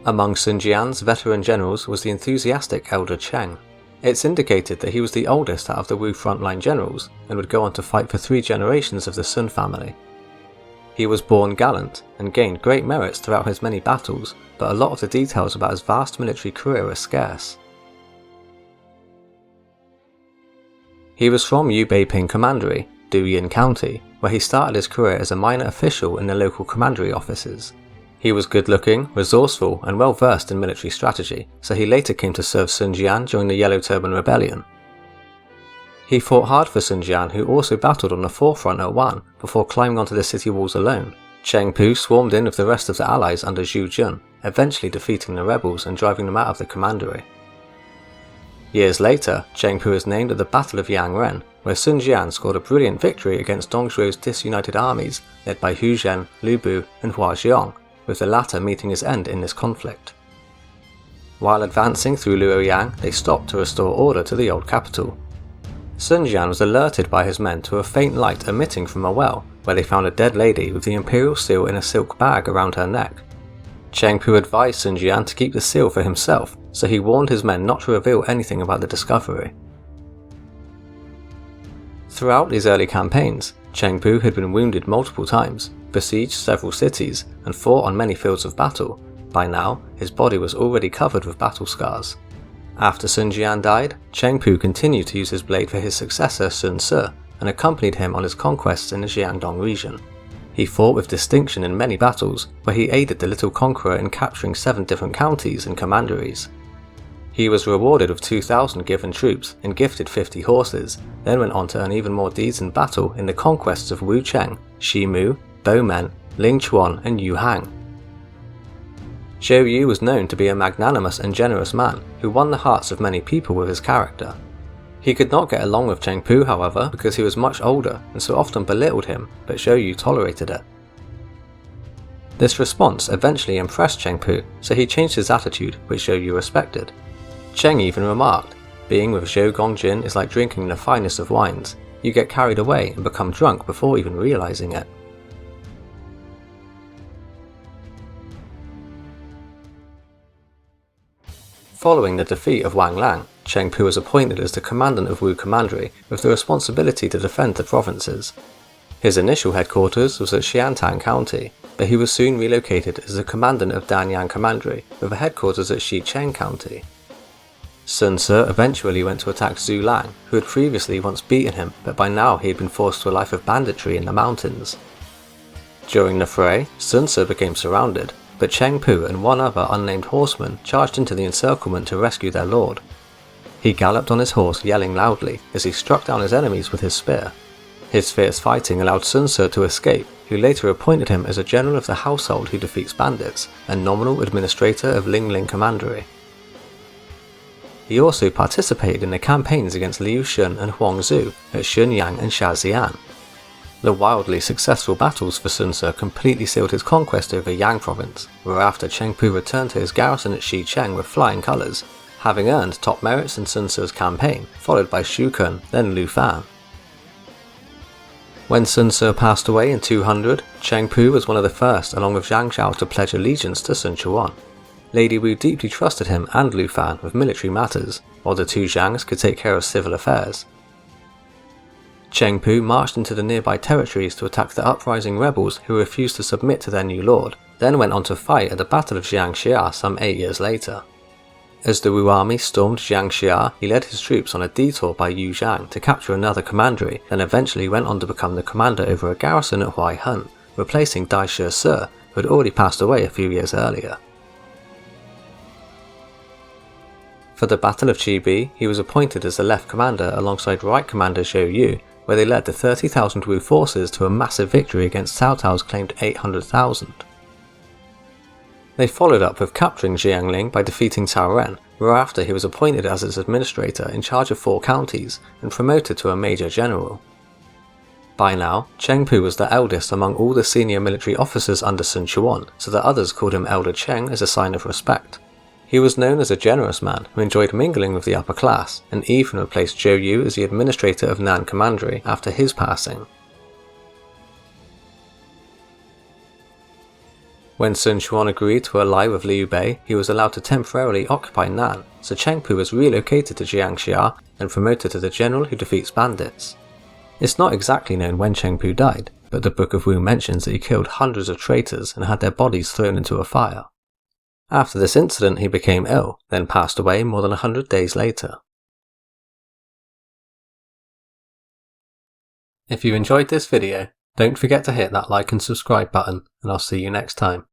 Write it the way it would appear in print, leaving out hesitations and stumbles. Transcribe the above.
Among Sun Jian's veteran generals was the enthusiastic elder Cheng. It's indicated that he was the oldest out of the Wu frontline generals and would go on to fight for 3 generations of the Sun family. He was born gallant and gained great merits throughout his many battles, but a lot of the details about his vast military career are scarce. He was from Yubeiping Commandery, Duyin County, where he started his career as a minor official in the local commandery offices. He was good-looking, resourceful, and well-versed in military strategy, so he later came to serve Sun Jian during the Yellow Turban Rebellion. He fought hard for Sun Jian, who also battled on the forefront at Wan before climbing onto the city walls alone. Cheng Pu swarmed in with the rest of the allies under Zhu Jun, eventually defeating the rebels and driving them out of the commandery. Years later, Cheng Pu was named at the Battle of Yangren, where Sun Jian scored a brilliant victory against Dongzhuo's disunited armies led by Hu Zhen, Lu Bu, and Hua Xiong, with the latter meeting his end in this conflict. While advancing through Luoyang, they stopped to restore order to the old capital. Sun Jian was alerted by his men to a faint light emitting from a well, where they found a dead lady with the imperial seal in a silk bag around her neck. Cheng Pu advised Sun Jian to keep the seal for himself, so he warned his men not to reveal anything about the discovery. Throughout these early campaigns, Cheng Pu had been wounded multiple times, besieged several cities, and fought on many fields of battle. By now, his body was already covered with battle scars. After Sun Jian died, Cheng Pu continued to use his blade for his successor Sun Ce, and accompanied him on his conquests in the Jiangdong region. He fought with distinction in many battles, where he aided the little conqueror in capturing 7 different counties and commanderies. He was rewarded with 2,000 given troops and gifted 50 horses, then went on to earn even more deeds in battle in the conquests of Wu Cheng, Shimu, Bowmen, Ling Chuan, and Yu Hang. Zhou Yu was known to be a magnanimous and generous man who won the hearts of many people with his character. He could not get along with Cheng Pu, however, because he was much older and so often belittled him, but Zhou Yu tolerated it. This response eventually impressed Cheng Pu, so he changed his attitude, which Zhou Yu respected. Cheng even remarked, "Being with Zhou Gongjin is like drinking the finest of wines. You get carried away and become drunk before even realizing it." Following the defeat of Wang Lang, Cheng Pu was appointed as the commandant of Wu Commandery with the responsibility to defend the provinces. His initial headquarters was at Xiantang County, but he was soon relocated as the commandant of Danyang Commandery with a headquarters at Xicheng County. Sun Ce eventually went to attack Zhu Lang, who had previously once beaten him, but by now he had been forced to a life of banditry in the mountains. During the fray, Sun Ce became surrounded, but Cheng Pu and one other unnamed horseman charged into the encirclement to rescue their lord. He galloped on his horse yelling loudly as he struck down his enemies with his spear. His fierce fighting allowed Sun Ce to escape, who later appointed him as a general of the household who defeats bandits and nominal administrator of Lingling Commandery. He also participated in the campaigns against Liu Shun and Huang Zu at Shenyang and Shaxian. The wildly successful battles for Sun Ce completely sealed his conquest over Yang province, whereafter Cheng Pu returned to his garrison at Xicheng with flying colours, having earned top merits in Sun Ce's campaign, followed by Shu Kun, then Lu Fan. When Sun Ce passed away in 200, Cheng Pu was one of the first along with Zhang Zhao to pledge allegiance to Sun Quan. Lady Wu deeply trusted him and Lu Fan with military matters, while the two Zhangs could take care of civil affairs. Cheng Pu marched into the nearby territories to attack the uprising rebels who refused to submit to their new lord, then went on to fight at the Battle of Jiangxia some 8 years later. As the Wu army stormed Jiangxia, he led his troops on a detour by Yu Zhang to capture another commandery, then eventually went on to become the commander over a garrison at Huaihun, replacing Dai Shi Se, who had already passed away a few years earlier. For the Battle of Chibi, he was appointed as the left commander alongside right commander Zhou Yu, where they led the 30,000 Wu forces to a massive victory against Cao Cao's claimed 800,000. They followed up with capturing Jiangling by defeating Cao Ren, whereafter he was appointed as its administrator in charge of 4 counties and promoted to a major general. By now, Cheng Pu was the eldest among all the senior military officers under Sun Quan, so that others called him Elder Cheng as a sign of respect. He was known as a generous man who enjoyed mingling with the upper class, and even replaced Zhou Yu as the administrator of Nan Commandery after his passing. When Sun Quan agreed to ally with Liu Bei, he was allowed to temporarily occupy Nan, so Cheng Pu was relocated to Jiangxia and promoted to the general who defeats bandits. It's not exactly known when Cheng Pu died, but the Book of Wu mentions that he killed hundreds of traitors and had their bodies thrown into a fire. After this incident he became ill, then passed away more than 100 days later. If you enjoyed this video, don't forget to hit that like and subscribe button, and I'll see you next time.